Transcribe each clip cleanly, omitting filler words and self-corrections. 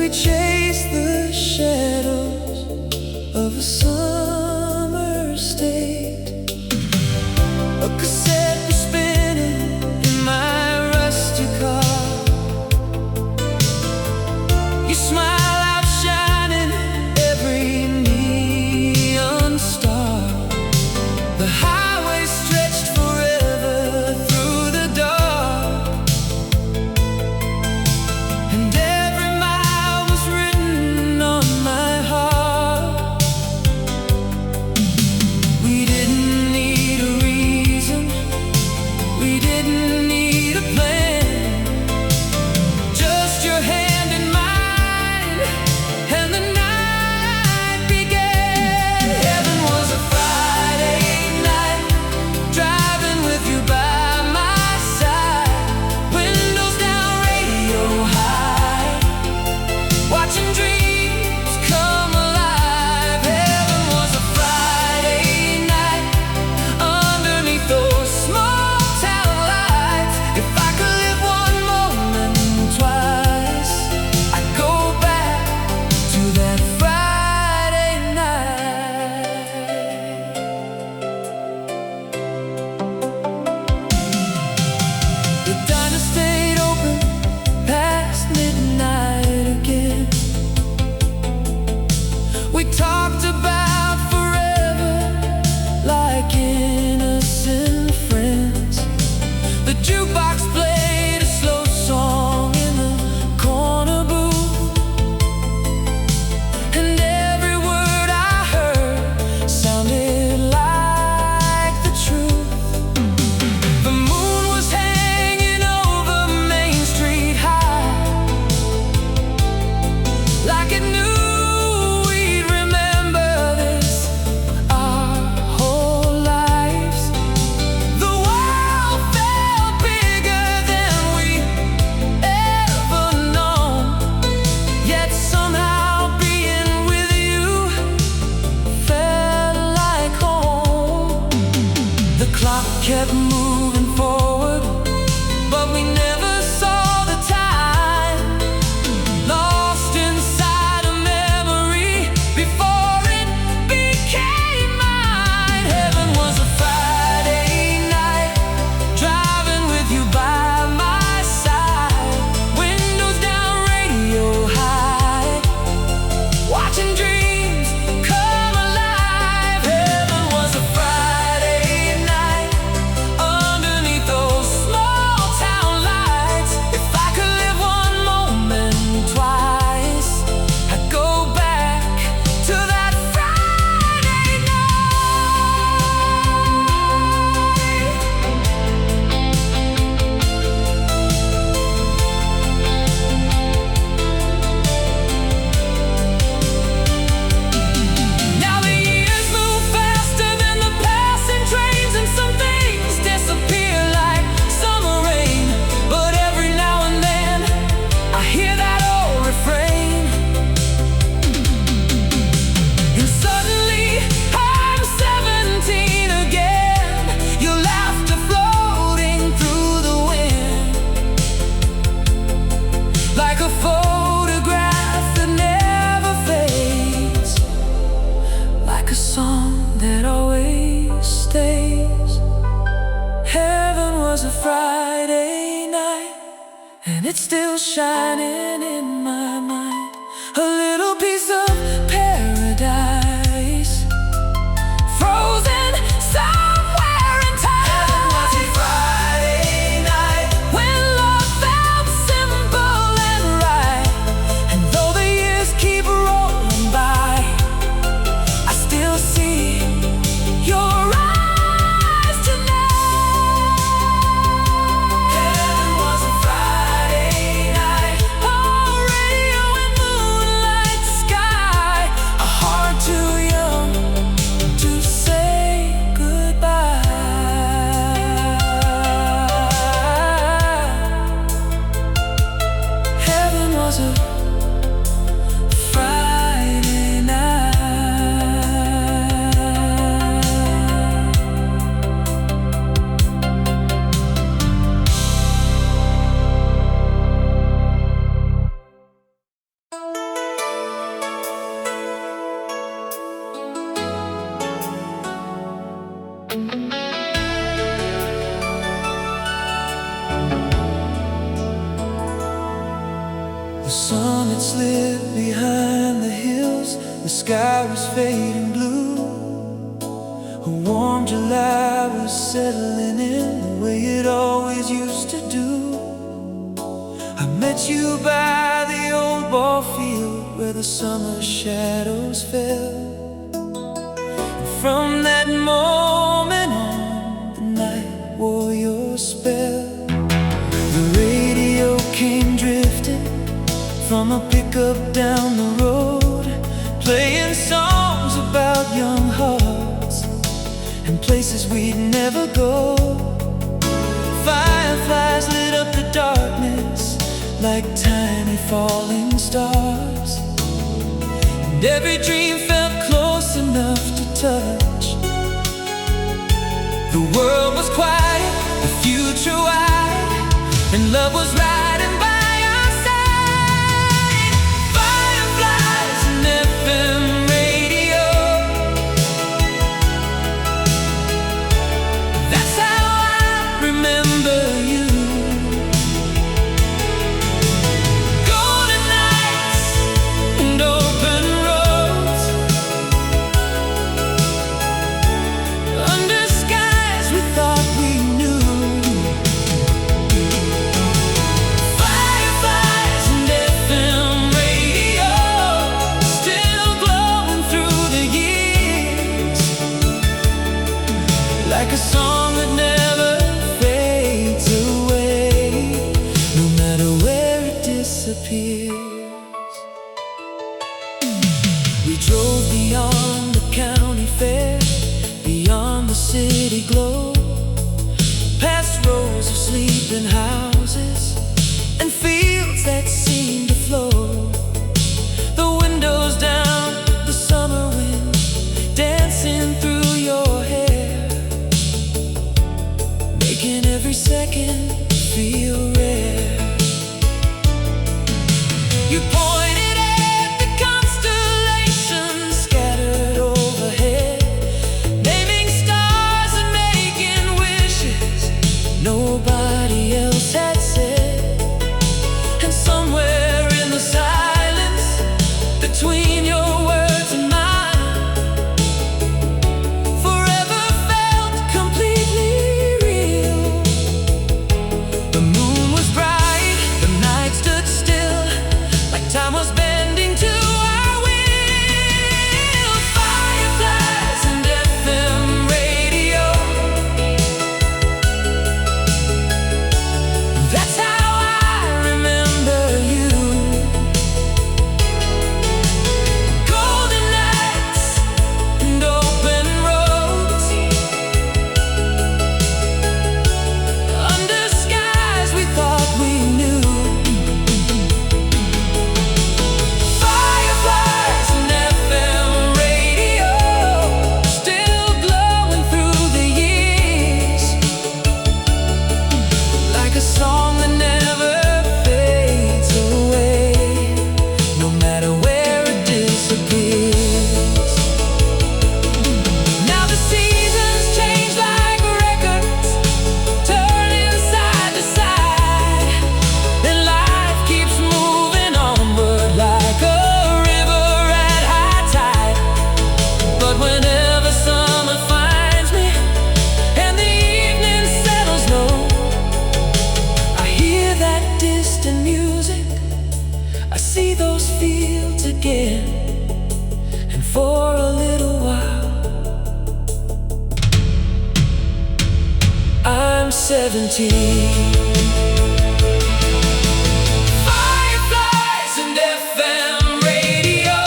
we chase the shadows of a summer state. A cassette was spinning in my rusty car. You smile outshining every neon star. The highway stretched forever through the dark, and every mile was written on my heart. We didn't need a reason, we didn't need a plan, just your hand in mine, and the night began. Heaven was a Friday night, driving with you by my side, windows down, radio high, watching dreams come alive. Heaven was a Friday night, underneath those small town lights. If I could live one moment twice, I'd go back to that Friday night. The diner stayed open past midnight again. We talked about forever like innocent friends. The jukebox played a slow song in the corner booth, and every word I heard sounded like the truth. The moon was hanging over Main Street High, like it knew we'd remember this our whole lives. The world felt bigger than we ever known, yet somehow being with you felt like home. The clock kept moving forward, but we never saw the time, lost inside a memory before it became mine. Heaven was a Friday night, driving with you by my side, windows down, radio high, watching dreams come alive. Heaven was a Friday night, underneath those small town lights. If I could live one moment twice, I'd go back to that Friday night. Now the years move faster than the passing trains, and some things disappear like summer rain. But every now and then I hear that old refrain, and suddenly I'm 17 again. Your laughter floating through the wind, like a photograph that never fades, like a song that always stays. Heaven was a Friday night, and it's still shining in my mind. A little piece of paradise, frozen somewhere in time. Heaven was a Friday night, when love felt simple and right. And though the years keep rolling by, I still see your eyes tonight. Heaven was a Friday night, oh, radio slid behind the hills, the sky was fading blue. A warm July was settling in the way it always used to do. I met you by the old ball field where the summer shadows fell. And from that moment on, the night wore your spell. The radio came drifting from a pickup down the road, playing songs about young hearts and places we'd never go. Fireflies lit up the darkness like tiny falling stars, and every dream felt close enough to touch. The world was quiet, the future wide, and love was riding by our side. Fireflies and FM radio, that's how I remember you. Golden nights and open roads, under skies we thought we knew. Fireflies and FM radio, still glowing through the years, like a song that never fades away, no matter where it disappears. We drove beyond the county fair, beyond the city glow, past rows of sleeping houses and fields that seemed to flow. The windows down, the summer wind dancing through your hair, making every second feel rare. You pointed at the constellations scattered overhead, naming stars and making wishes nobody else had said. And somewhere in the silence between your words and mine, forever felt completely real. The moon was bright, the night stood still, like time was bending to our will. Fireflies and FM radio, that's how I remember you. Golden nights and open roads, under skies we thought we knew. Fireflies and FM radio, still glowing through the years, like a song that never fades away, no matter where it disappears. Now the seasons change like records, turning side to side, and life keeps moving onward like a river at high tide. But whenever summer finds me and the evening settles low, I hear that distant music, I see those fields again, and for a little while I'm 17. Fireflies and FM radio,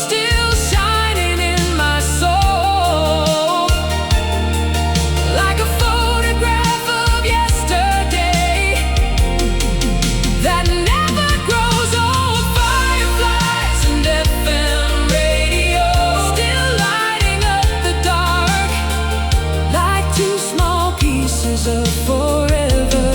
still shining in my soul, like a photograph of yesterday that never grows old. Fireflies and FM radio, still lighting up the dark, like two small pieces of forever.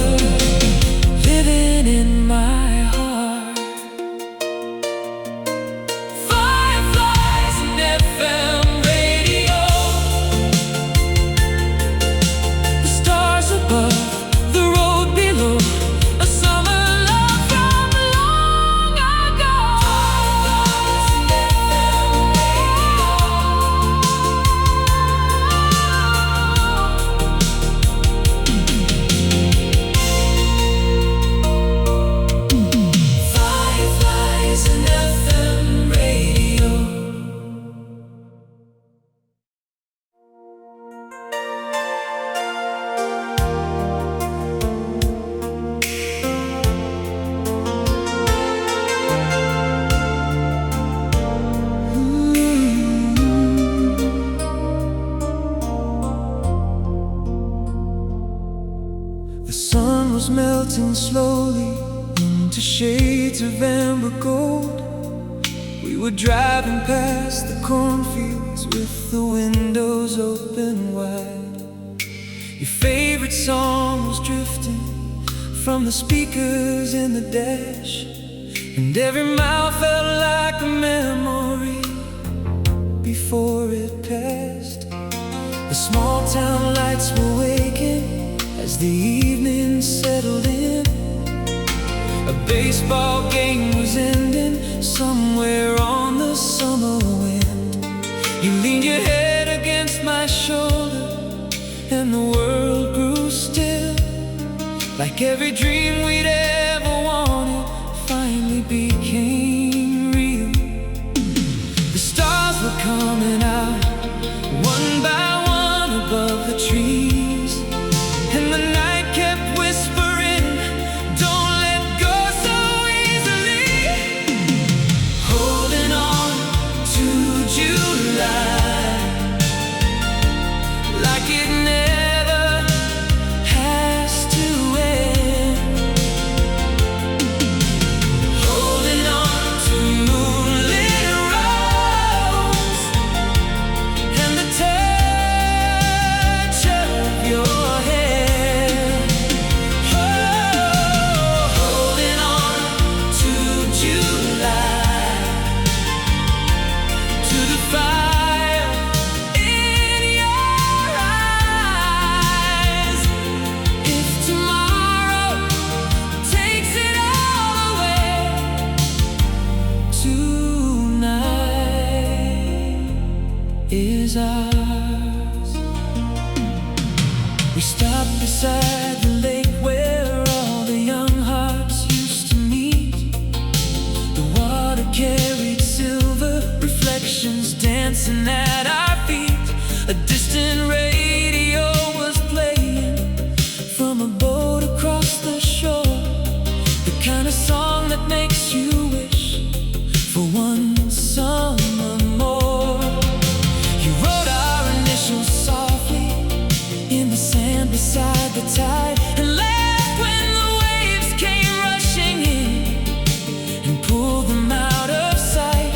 melting slowly into shades of amber gold. We were driving past the cornfields with the windows open wide. Your favorite song was drifting from the speakers in the dash, and every mile felt like a memory before it passed. The small town lights were waking as the evening settled in. A baseball game was ending somewhere on the summer wind. You leaned your head against my shoulder and the world grew still, like every dream we'd ever wanted finally became real. The stars were coming out one by one above the trees, and the night kept whispering, don't let go so easily. Holding on to July like it never has to end. Holding on to moonlit roads and the touch of your hair. Oh, holding on to July, to the fire in your eyes. If tomorrow takes it all away, tonight is ours. We stopped beside the lake where all the young hearts used to meet. The water carried silver reflections dancing at our feet. A distant radio was playing from a boat across the shore, the kind of song that makes you wish for one summer more. You wrote our initials softly in the sand beside the tide, and laughed when the waves came rushing in and pulled them out of sight.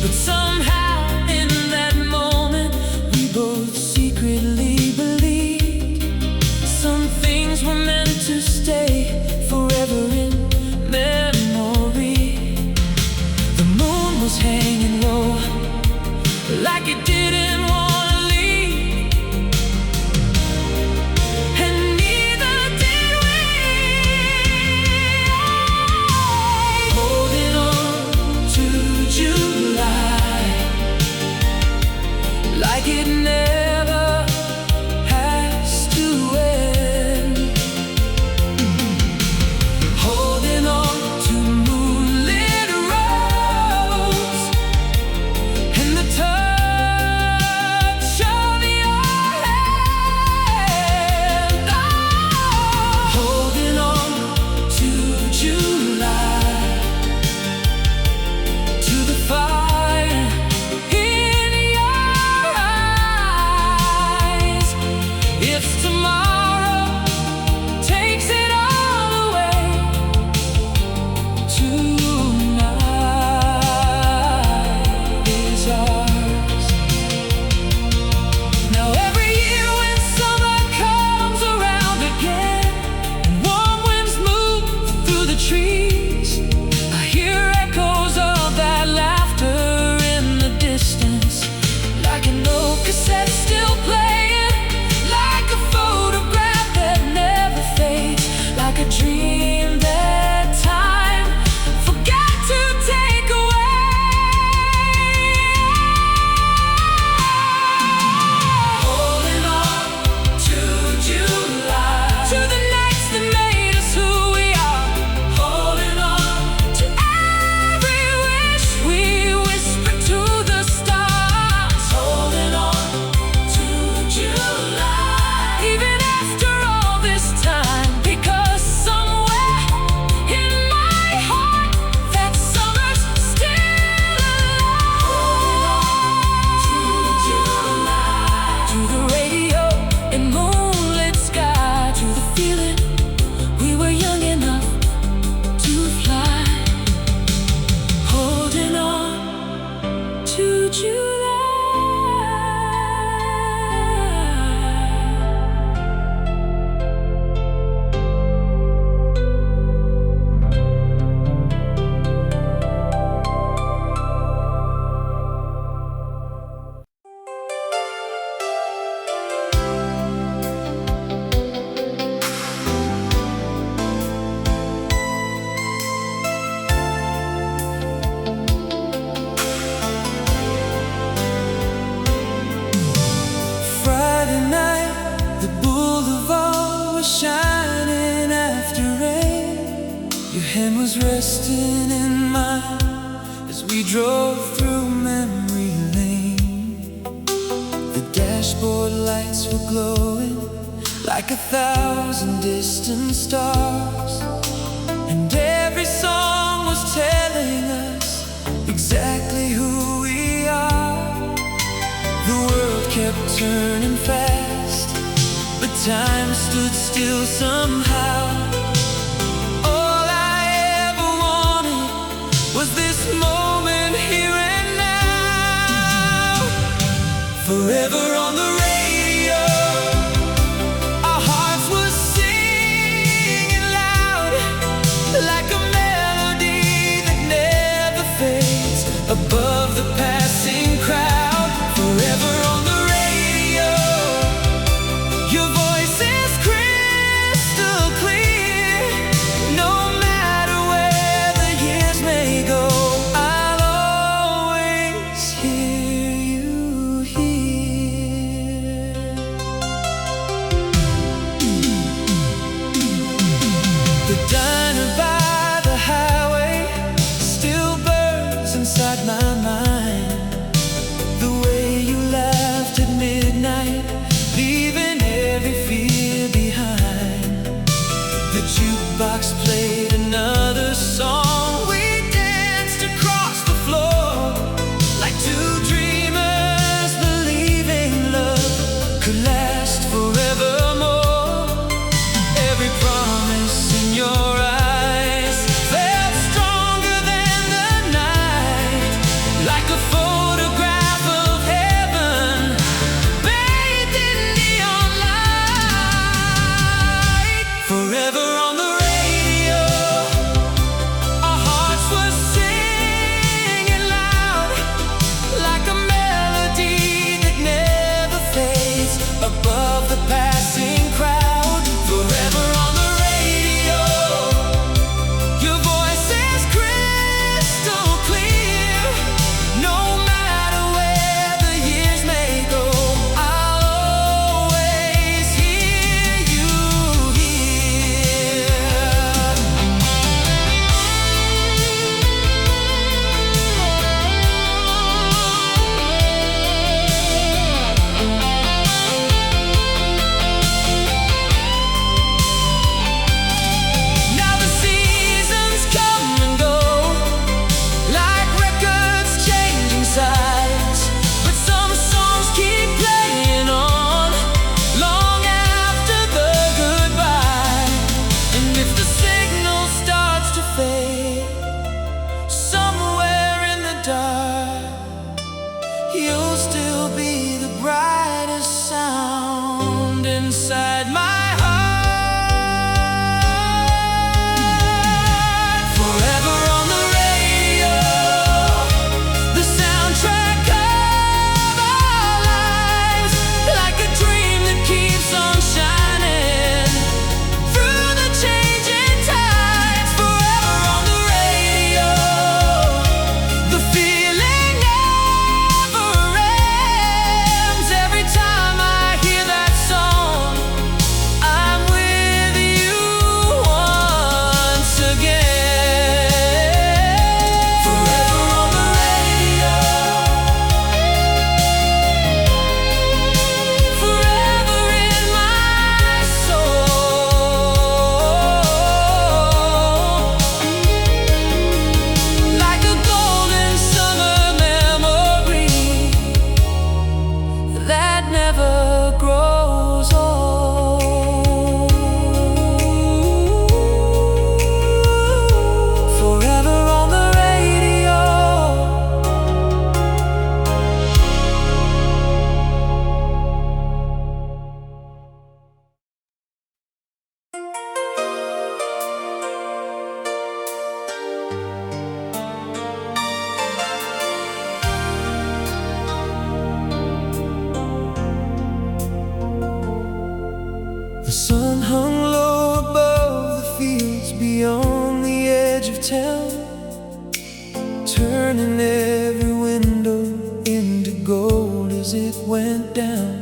But somehow in that moment we both see Friday night, the boulevard was shining after rain. Your hand was resting in mine as we drove through memory lane. The dashboard lights were glowing like 1,000 distant stars, and every song was telling us exactly who we are. The world kept turning fast, but time stood still somehow. All I ever wanted was this moment here and now. Forever on the radio, our hearts were singing loud, like a melody that never fades above the passing crowd. Forever on the radio, your voice is crystal clear. No matter where the years may go, I'll always hear you here. The diner by the highway still burns inside my mind. The way you laughed at midnight, leaving every fear behind. The jukebox played another song. We danced across the floor like two dreamers, believing love could last forevermore. Every promise in your eyes felt stronger than the night, like a photograph of heaven bathed in neon light. Forever on the radio, our hearts were singing loud, like a melody that never fades above the passing crowd. Forever on the radio, your voice is crystal clear. No matter where the years may go, I'll always hear you here. Now the seasons come and go, like records changing sides, but some songs keep playing on long after the goodbye. And if the signal starts to fade somewhere in the dark, you'll still be the brightest sound inside my heart. Forever on the radio, the soundtrack of our lives, like a dream that keeps on shining through the changing tides. Forever on the radio, the feeling never ends. Every time I hear that song, I'm with you once again. Forever on the radio, forever in my soul, like a golden summer memory that never grows old. Forever on the radio. The sun hung low above the fields beyond the edge of town, turning every window into gold as it went down.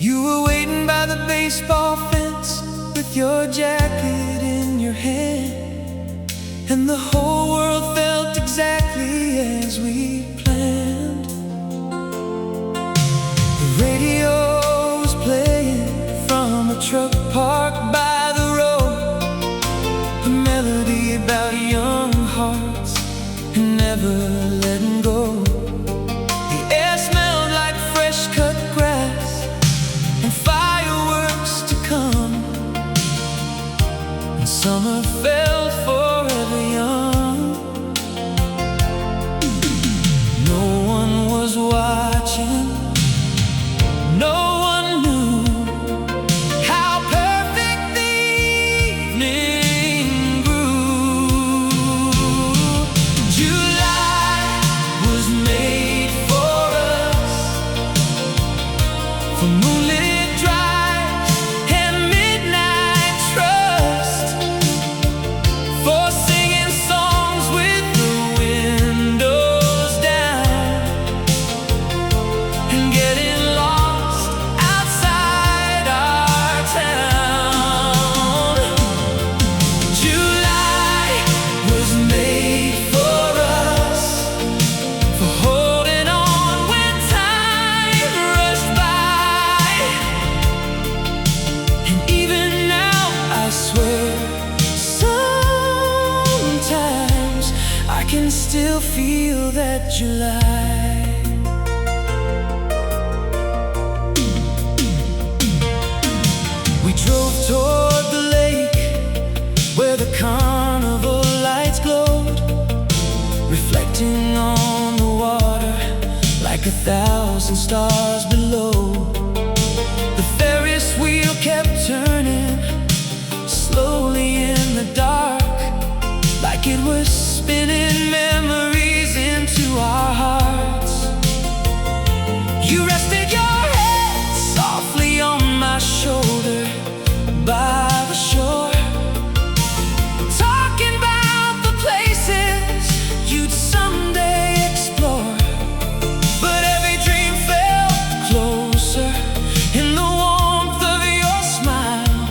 You were waiting by the baseball fence with your jacket in your hand, and the whole world felt exactly as we planned. The radio was playing from a truck parked by the road, a melody about young hearts and never letting go. The air smelled like fresh cut grass and fireworks to come, and summer felt forever young. No one was watching, no one knew how perfect the evening grew. July was made for us, for moonlit drives and midnight trust, for singing songs with the windows down and getting lost outside our town. July was made for us, for holding on when time rushed by. And even now, I swear, sometimes I can still feel that July. We drove toward the lake where the carnival lights glowed, reflecting on the water like 1,000 stars below. The Ferris wheel kept turning slowly in the dark, like it was spinning memories into our hearts. You rested your head softly on my shoulder by the shore, talking about the places you'd someday explore. But every dream felt closer in the warmth of your smile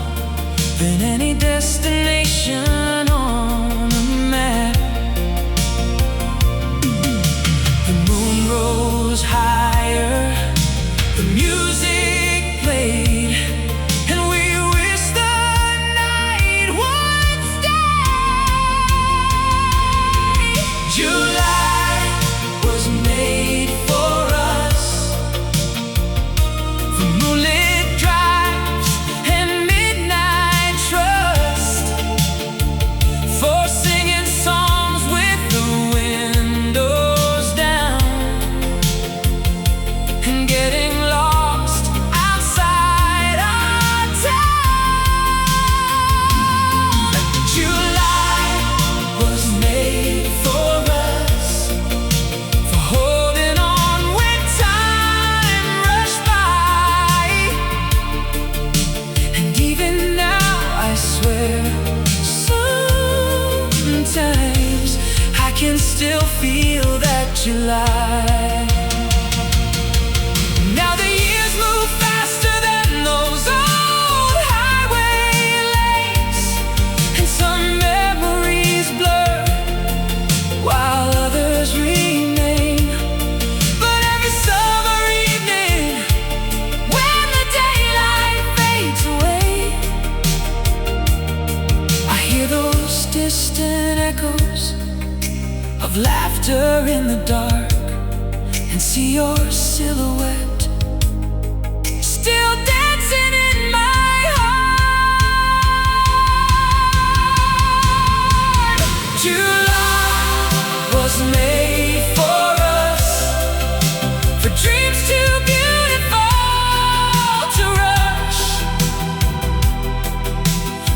than any destination on a map. The moon rose higher, the music played, and we wished the night would stay. July was made for us, for moonlit drives and midnight trust, for singing songs with the windows down and getting lost outside our town. July was made for us, for holding on when time rushed by. And even now, I swear, sometimes I can still feel that July. Now the years move faster than those old highway lanes, and some memories blur while others remain. But every summer evening, when the daylight fades away, I hear those distant echoes of laughter in the dark, and see your silhouette still dancing in my heart. July was made for us, for dreams too beautiful to rush,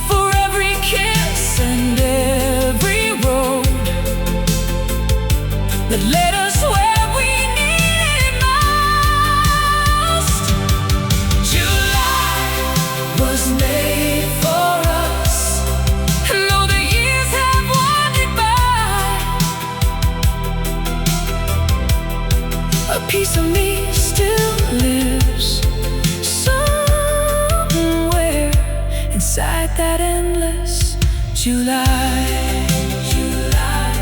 for every kiss and every road that led us where we needed that endless July. July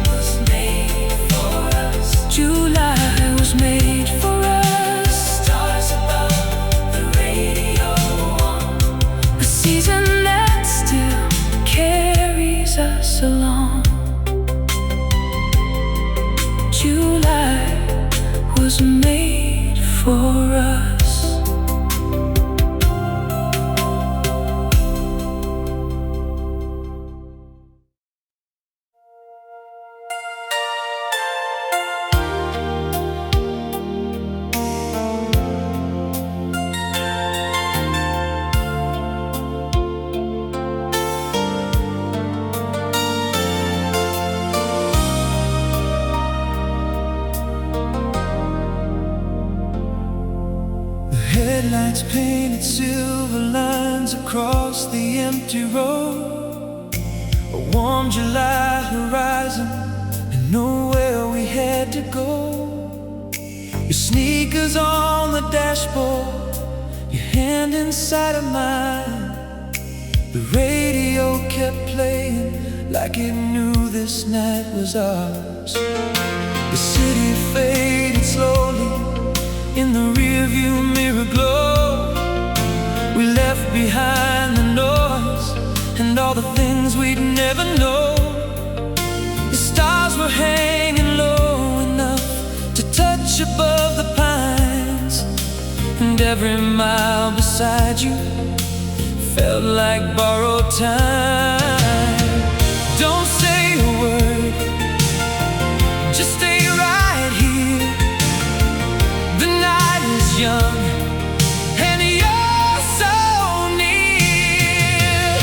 was made for us. July was made for us. Stars above, the radio on, a season that still carries us along. July was made for us. Headlights painted silver lines across the empty road. A warm July horizon, and nowhere we had to go. Your sneakers on the dashboard, your hand inside of mine. The radio kept playing like it knew this night was ours. The city faded slowly in the rearview mirror glow. We left behind the noise and all the things we'd never know. The stars were hanging low enough to touch above the pines, and every mile beside you felt like borrowed time. Don't say a word, just stay right here. The night is young and you're so near.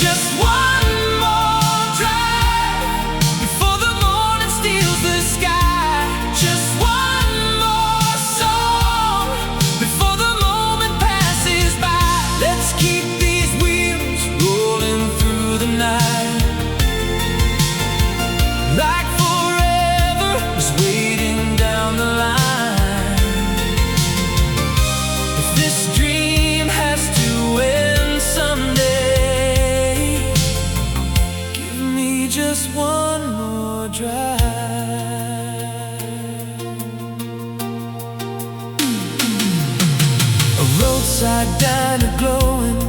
Just one more drive before the morning steals the sky. Just one more song before the moment passes by. Let's keep these wheels rolling through the night, like forever is waiting down the line. Just one more drive. A roadside diner glowing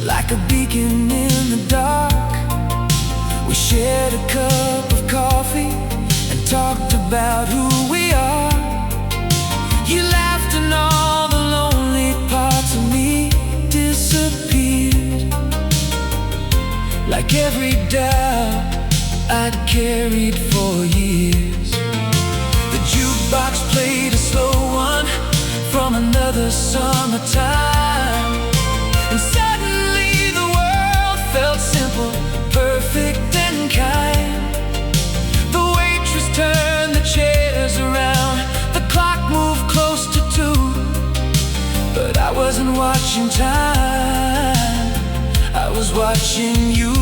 like a beacon in the dark. We shared a cup of coffee and talked about who we are. You laughed and all the lonely parts of me disappeared, like every doubt I'd carried for years. The jukebox played a slow one from another summertime, and suddenly the world felt simple, perfect and kind. The waitress turned the chairs around, the clock moved close to 2, but I wasn't watching time, I was watching you.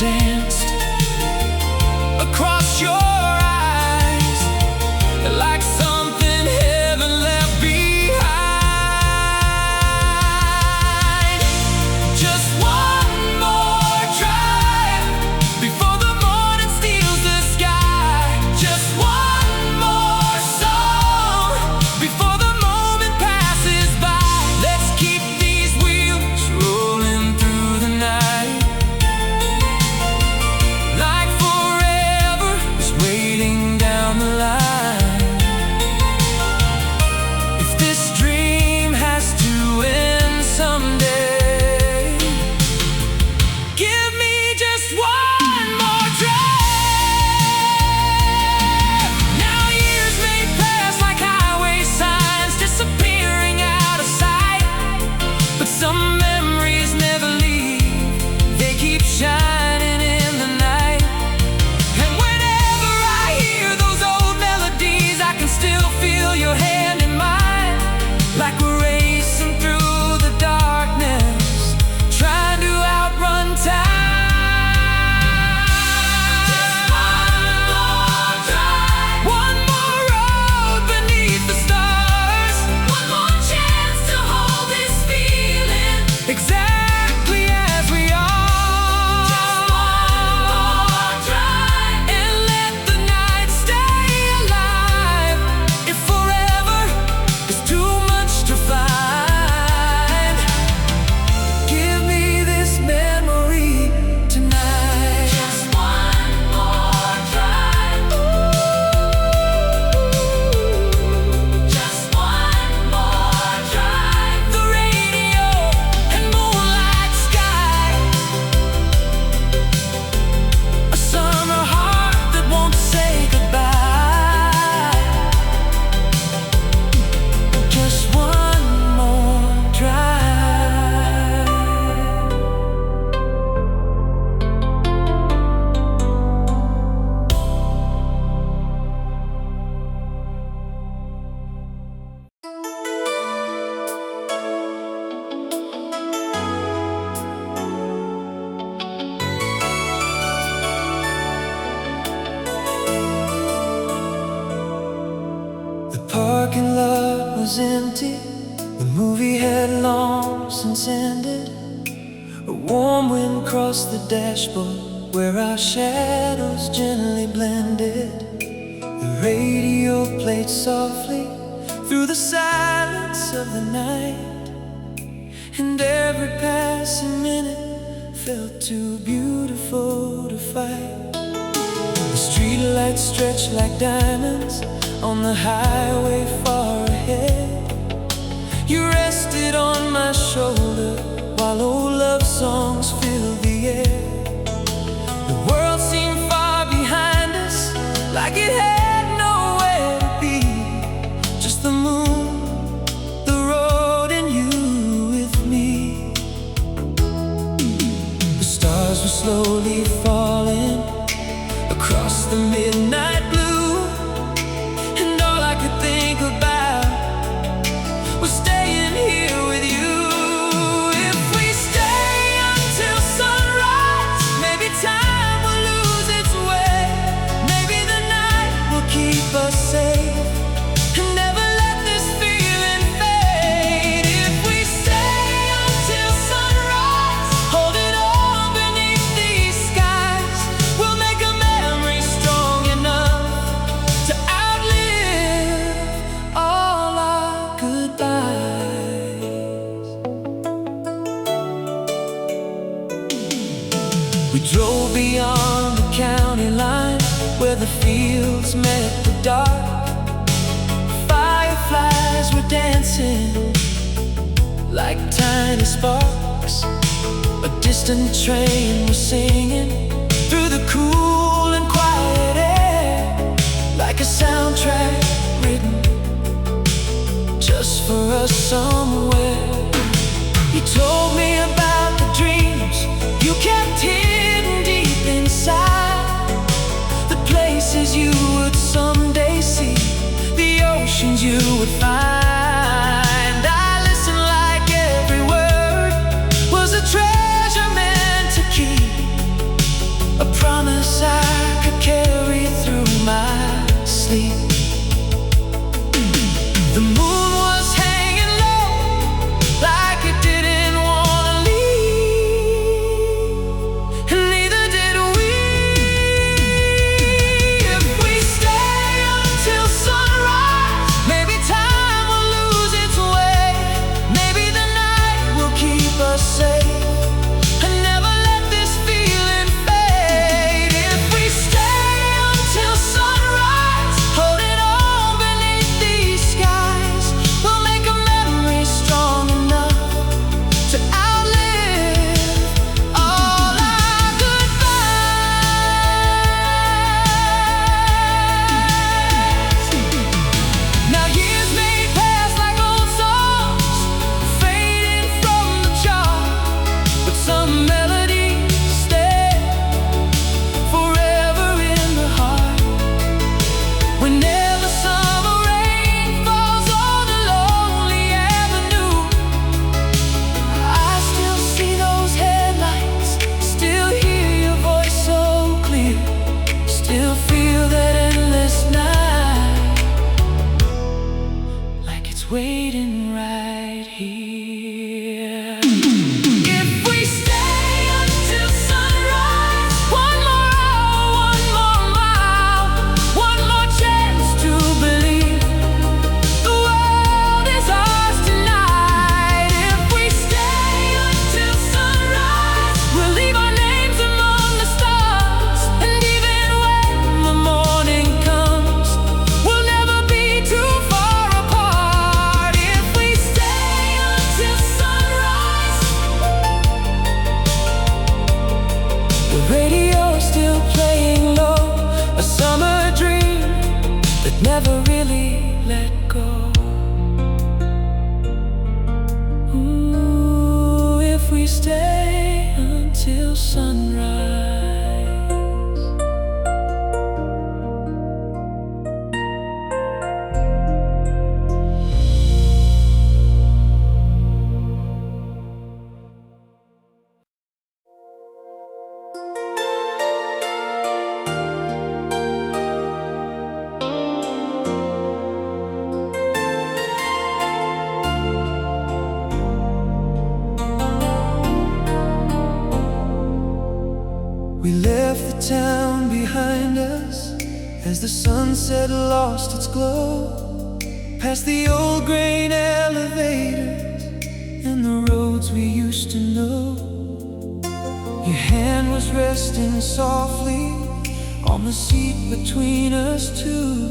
Danced across your eyes like something heaven left behind. Just one more drive before the morning steals the sky. Just one more song before the moment passes by. Let's keep these wheels rolling parking lot was empty. The movie had long since ended. A warm wind crossed the dashboard where our shadows gently blended. The radio played softly through the silence of the night, and every passing minute felt too beautiful to fight. The streetlights stretched like diamonds on the highway far ahead. You rested on my shoulder while old love songs filled the air. The world seemed far behind us, like it had nowhere to be. Just the moon, the road, and you with me. The stars were slowly falling across the midnight blue, and all I could think about was staying here with you. If we stay until sunrise, maybe time will lose its way. Maybe the night will keep us safe and never let this feeling fade. If we stay until sunrise, holding on beneath these skies, we'll make a memory strong enough to outlive all our goodbyes. We drove beyond the county line where the fields met the dark. Fireflies were dancing like tiny sparks. A distant train was singing through the cool and quiet air, like a soundtrack written just for us somewhere. You told me about the dreams you kept hidden deep inside, the places you would someday see, the oceans you would find. I listened like every word was a treasure meant to keep, a promise I could carry through my sleep. The moon was hanging low, like it didn't wanna leave, and neither did we. If we stay until sunrise, maybe time will lose its way. Maybe the night will keep us safe and never let this feeling fade. If we stay until sunrise, holding on beneath these skies, we'll make a memory strong enough to outlive all our goodbyes. Now years may pass like old songs, fading from the chart, but some melodies stay forever in the heart. Whenever summer rain falls on a lonely avenue, I still see those headlights, still hear your voice so clear, still feel that endless night, like it's waiting right here. If we stay until sunrise, one more hour, one more mile, one more chance to believe the world is ours tonight. If we stay until sunrise, we'll leave our names among the stars, and even when the morning comes, we'll never be too far apart. If we stay until as the sunset lost its glow, past the old grain elevators and the roads we used to know. Your hand was resting softly on the seat between us two,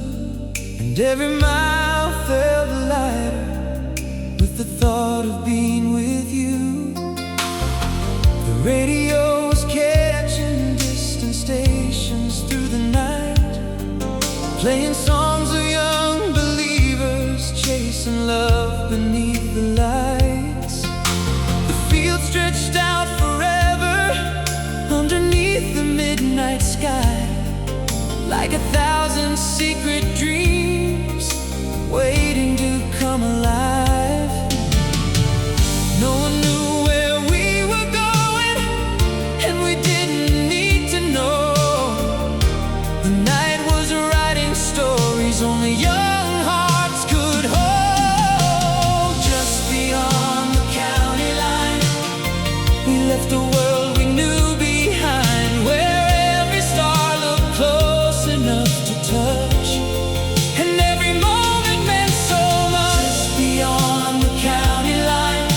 and every mile felt lighter with the thought of being with you. The radio was catching distant stations through the night, playing songs of young believers chasing love beneath the lights. The field stretched out forever underneath the midnight sky, like 1,000 secret dreams waiting to come alive. No one knew where we were going, and we didn't need to know. The night was writing stories only young hearts could hold. Just beyond the county line, we left a world we knew behind, where every star looked close enough to touch, and every moment meant so much. Just beyond the county line,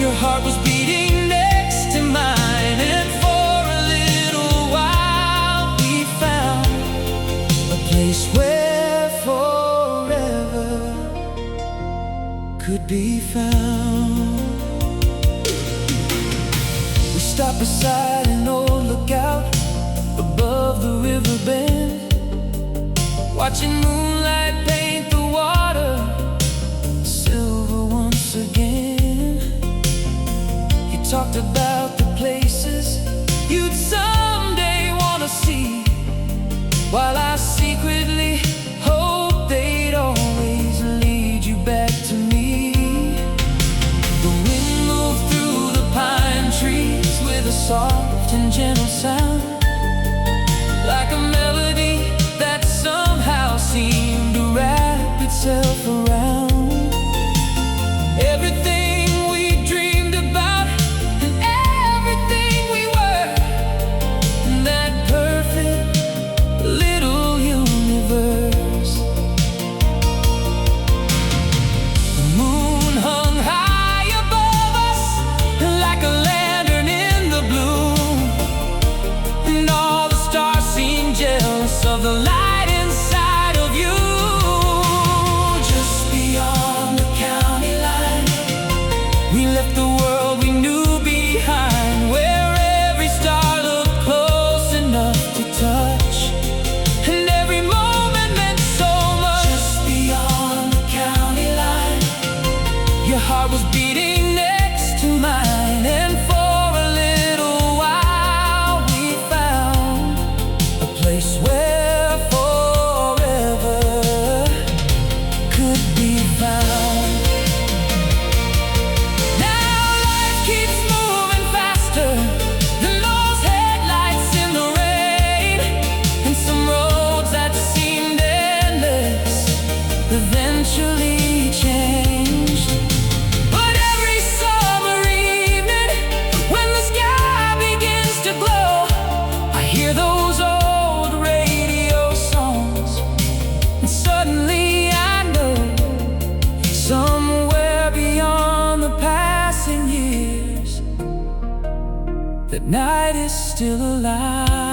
your heart was beating next to mine, and for a little while we found a place where forever could be found. We stopped beside an old lookout above the river bend, watching moonlight paint the water silver once again. He talked about the places you'd someday want to see, while I secretly hoped they'd always lead you back to me. The wind moved through the pine trees with a soft and gentle sound, like a melody that somehow seemed to wrap itself around everything we dreamed about and everything we were, in that perfect little universe. The moon hung high above us like a lantern in the blue, and all the stars seemed jealous of the light inside of you. Just beyond the county line, we left the world we knew behind, where every star looked close enough to touch, and every moment meant so much. Just beyond the county line, your heart was beating next to mine, and for a little while we found a place where forever could be found. Now life keeps moving faster than those headlights in the rain, and some roads that seemed endless eventually changed. But every summer evening, when the sky begins to glow, I hear those old radio songs, and suddenly I know, somewhere beyond the passing years, that night is still alive.